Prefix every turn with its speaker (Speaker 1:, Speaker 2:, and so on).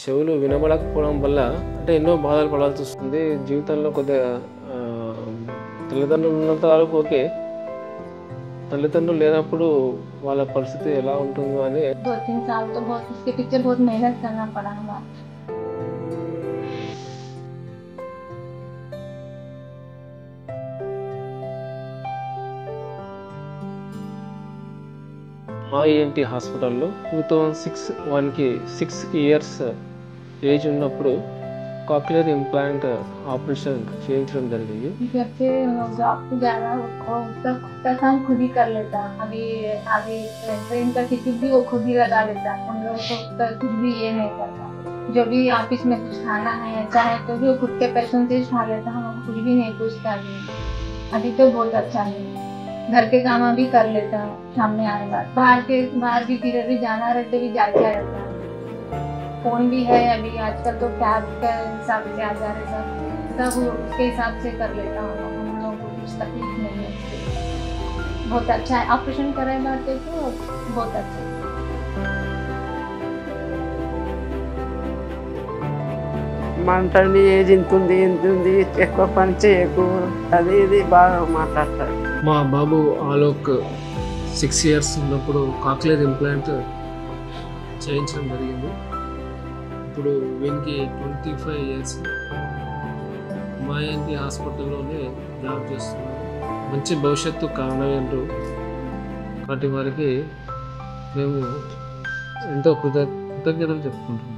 Speaker 1: చెవులు వినబడకపోవడం వల్ల అంటే ఎన్నో బాధలు పడాల్సి వస్తుంది. జీవితంలో కొద్దిగా తల్లిదండ్రులు ఉన్నంత వరకు ఓకే. తల్లిదండ్రులు లేనప్పుడు వాళ్ళ పరిస్థితి ఎలా ఉంటుందో అని
Speaker 2: 2-3 साल तो बहुत इसके पीछे बहुत मेहनत करना पड़ा हमारा।
Speaker 1: మా ఈఎన్టీ హాస్పిటల్లో 6 ఇయర్స్ ఏజ్ ఉన్నప్పుడు కాక్లియర్ ఇంప్లాంట్ ఆపరేషన్ చేయించడం జరిగింది.
Speaker 2: घर पे जॉब पे जाना उसका खुद का काम खुद ही कर लेता। अभी अभी ट्रेन का टिकट भी वो खुद ही लगा लेता। हम लोग को कुछ भी ये नहीं करता। जो भी ऑफिस में कुछ खाना है ऐसा है तो भी वो खुद के पैसों से खा लेता। हम कुछ भी नहीं पूछता। अभी तो बहुत अच्छा है। घर के काम भी कर लेता है सामने आने बाद। बाहर भी किधर भी जाना रहते भी जाके आ जाता है। फोन भी है अभी आजकल तो कैब के हिसाब से आ जा रहे सब उसके हिसाब से कर लेता हूँ। हम लोगों को कुछ तकलीफ नहीं है। बहुत अच्छा है। ऑपरेशन कराए बाटे तो बहुत अच्छा है।
Speaker 3: మాట్లాడి ఏజ్ ఇంతుంది ఎక్కువ పని చేయకు అది ఇది బాగా మాట్లాడతారు.
Speaker 1: మా బాబు ఆలోక్ 6 ఇయర్స్ ఉన్నప్పుడు కాక్లియర్ ఇంప్లాంట్ చేయించడం జరిగింది. ఇప్పుడు వీనికి 25 ఇయర్స్. మా ఈఎన్టీ హాస్పిటల్లోనే జాబ్ చేస్తున్నాను. మంచి భవిష్యత్తు కారణమేంటో వాటి వారికి మేము ఎంతో కృతజ్ఞతలు చెప్పుకుంటున్నాం.